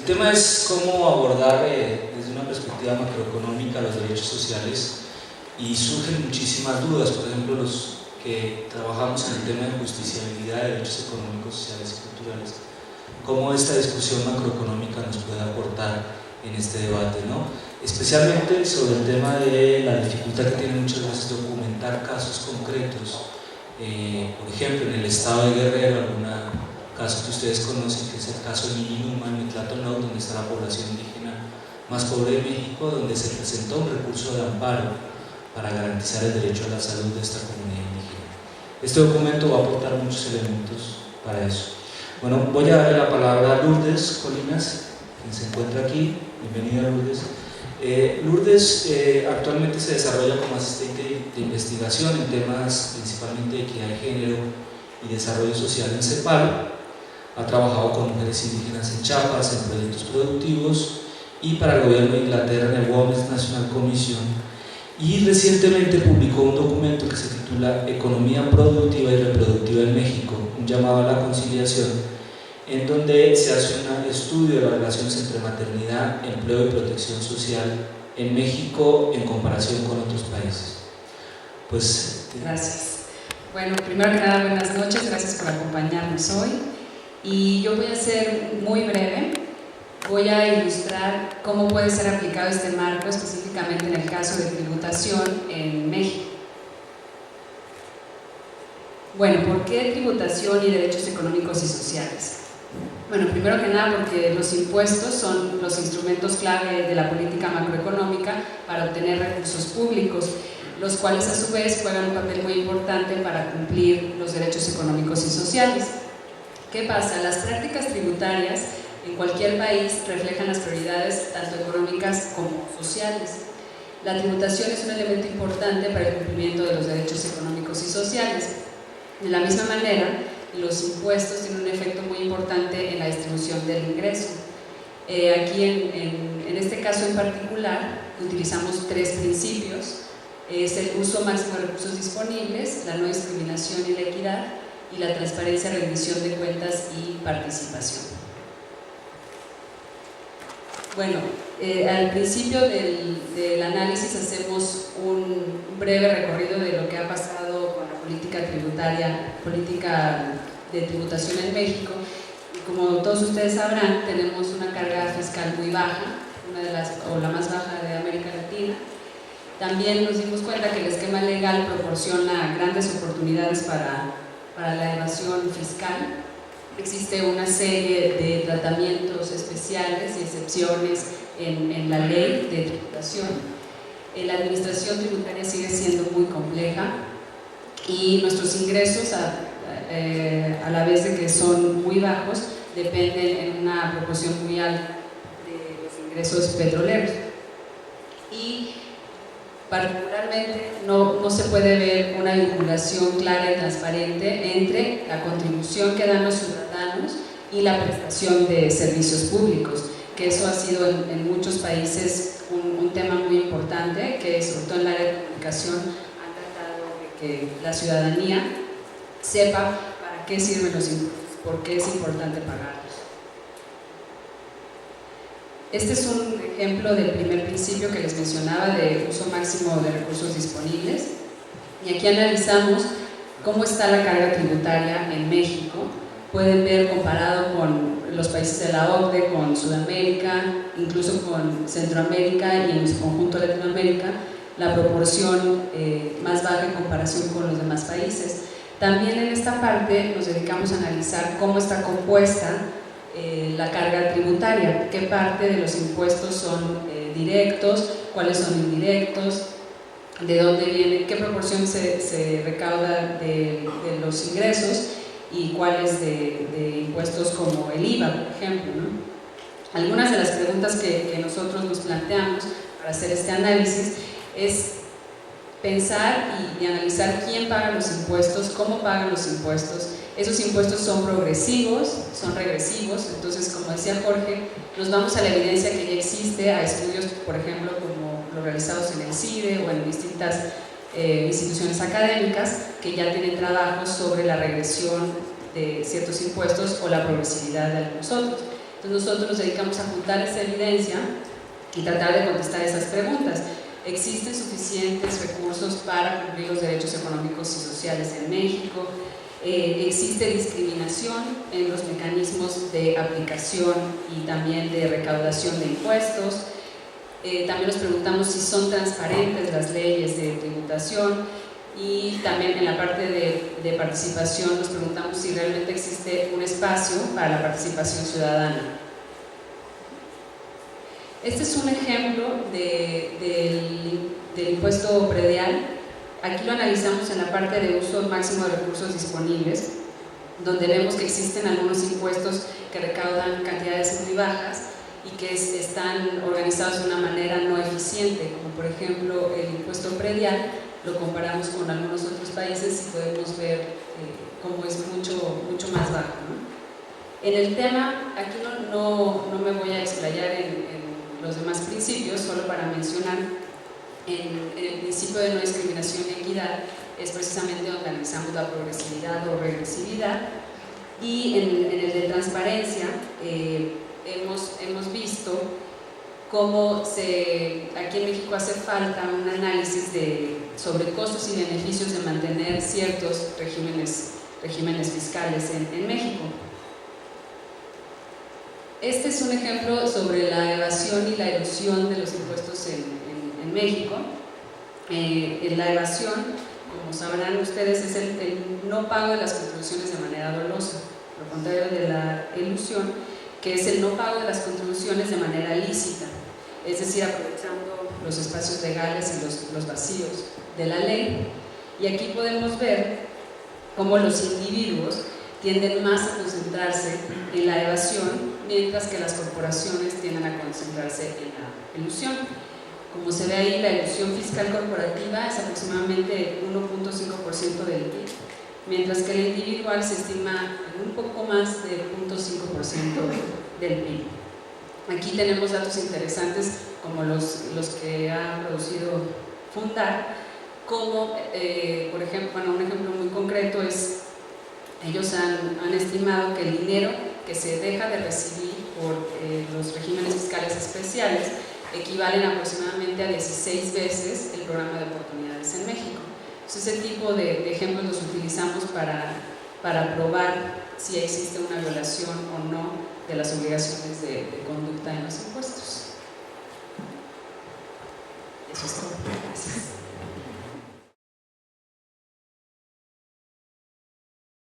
tema es cómo abordar desde una perspectiva macroeconómica los derechos sociales, y surgen muchísimas dudas. Por ejemplo, los que trabajamos en el tema de justiciabilidad de derechos económicos, sociales y culturales, cómo esta discusión macroeconómica nos puede aportar en este debate, ¿no? Especialmente sobre el tema de la dificultad que tiene muchas veces documentar casos concretos. Por ejemplo, en el estado de Guerrero, algún caso que ustedes conocen, que es el caso de Mininuma, en Mitlatono, donde está la población indígena más pobre de México, donde se presentó un recurso de amparo para garantizar el derecho a la salud de esta comunidad indígena. Este documento va a aportar muchos elementos para eso. Bueno, voy a darle la palabra a Lourdes Colinas, quien se encuentra aquí. Bienvenida, Lourdes. Lourdes actualmente se desarrolla como asistente de investigación en temas principalmente de equidad de género y desarrollo social en CEPAL. Ha trabajado con mujeres indígenas en Chiapas, en proyectos productivos, y para el gobierno de Inglaterra en el Women's National Commission, y recientemente publicó un documento que se titula Economía Productiva y Reproductiva en México, un llamado a la conciliación, en donde se hace un estudio de las relaciones entre maternidad, empleo y protección social en México en comparación con otros países. Pues, gracias. Bueno, primero que nada, buenas noches, gracias por acompañarnos hoy. Y yo voy a ser muy breve, voy a ilustrar cómo puede ser aplicado este marco específicamente en el caso de tributación en México. Bueno, ¿por qué tributación y derechos económicos y sociales? Bueno, primero que nada porque los impuestos son los instrumentos clave de la política macroeconómica para obtener recursos públicos, los cuales a su vez juegan un papel muy importante para cumplir los derechos económicos y sociales. ¿Qué pasa? Las prácticas tributarias en cualquier país reflejan las prioridades tanto económicas como sociales. La tributación es un elemento importante para el cumplimiento de los derechos económicos y sociales. De la misma manera, los impuestos tienen un efecto muy importante en la distribución del ingreso. Aquí en este caso en particular utilizamos tres principios: es el uso máximo de recursos disponibles, la no discriminación y la equidad, y la transparencia, rendición de cuentas y participación. Bueno, al principio del análisis hacemos un breve recorrido de lo que ha pasado con la política tributaria, política de tributación en México. Y como todos ustedes sabrán, tenemos una carga fiscal muy baja, una de las, o la más baja de América Latina. También nos dimos cuenta que el esquema legal proporciona grandes oportunidades para la evasión fiscal. Existe una serie de tratamientos especiales y excepciones en la ley de tributación. La administración tributaria sigue siendo muy compleja y nuestros ingresos, a la vez de que son muy bajos, dependen en una proporción muy alta de los ingresos petroleros. Y particularmente no se puede ver una vinculación clara y transparente entre la contribución que dan los ciudadanos y la prestación de servicios públicos, que eso ha sido en muchos países un tema muy importante, que sobre todo en el área de comunicación han tratado de que la ciudadanía sepa para qué sirven los impuestos, por qué es importante pagarlos. Este es un ejemplo del primer principio que les mencionaba, de uso máximo de recursos disponibles, y aquí analizamos cómo está la carga tributaria en México. Pueden ver, comparado con los países de la OCDE, con Sudamérica, incluso con Centroamérica y en su conjunto Latinoamérica, la proporción más baja en comparación con los demás países. También en esta parte nos dedicamos a analizar cómo está compuesta la carga tributaria, qué parte de los impuestos son directos, cuáles son indirectos, de dónde viene, qué proporción se recauda de los ingresos y cuáles de impuestos como el IVA, por ejemplo, ¿no? Algunas de las preguntas que nosotros nos planteamos para hacer este análisis es pensar y analizar quién paga los impuestos, cómo pagan los impuestos. Esos impuestos son progresivos, son regresivos. Entonces, como decía Jorge, nos vamos a la evidencia que ya existe, a estudios, por ejemplo, como los realizados en el CIDE o en distintas instituciones académicas que ya tienen trabajos sobre la regresión de ciertos impuestos o la progresividad de algunos otros. Entonces nosotros nos dedicamos a juntar esa evidencia y tratar de contestar esas preguntas. ¿Existen suficientes recursos para cumplir los derechos económicos y sociales en México? ¿Existe discriminación en los mecanismos de aplicación y también de recaudación de impuestos? También nos preguntamos si son transparentes las leyes de tributación, y también en la parte de participación nos preguntamos si realmente existe un espacio para la participación ciudadana. Este es un ejemplo del impuesto predial. Aquí lo analizamos en la parte de uso máximo de recursos disponibles, donde vemos que existen algunos impuestos que recaudan cantidades muy bajas y que están organizados de una manera no eficiente, como por ejemplo el impuesto predial. Lo comparamos con algunos otros países y podemos ver cómo es mucho más bajo, ¿no? En el tema, aquí no me voy a explayar en los demás principios, solo para mencionar, en el principio de no discriminación y equidad es precisamente donde analizamos la progresividad o regresividad, y en el de transparencia hemos visto cómo aquí en México hace falta un análisis sobre costos y beneficios de mantener ciertos regímenes fiscales en México. Este es un ejemplo sobre la evasión y la elusión de los impuestos en México. La evasión, como sabrán ustedes, es el no pago de las contribuciones de manera dolosa, lo contrario de la elusión, que es el no pago de las contribuciones de manera lícita, es decir, aprovechando los espacios legales y los vacíos de la ley. Y aquí podemos ver cómo los individuos tienden más a concentrarse en la evasión, mientras que las corporaciones tienden a concentrarse en la elusión. Como se ve ahí, la elusión fiscal corporativa es aproximadamente 1.5% del PIB, mientras que la individual se estima en un poco más de 0.5% del PIB. Aquí tenemos datos interesantes como los que ha producido Fundar, como por ejemplo, un ejemplo muy concreto es, ellos han estimado que el dinero que se deja de recibir por los regímenes fiscales especiales equivalen aproximadamente a 16 veces el programa de oportunidades en México. Entonces, ese tipo de ejemplos los utilizamos para probar si existe una violación o no de las obligaciones de conducta en los impuestos. Eso es todo. Gracias.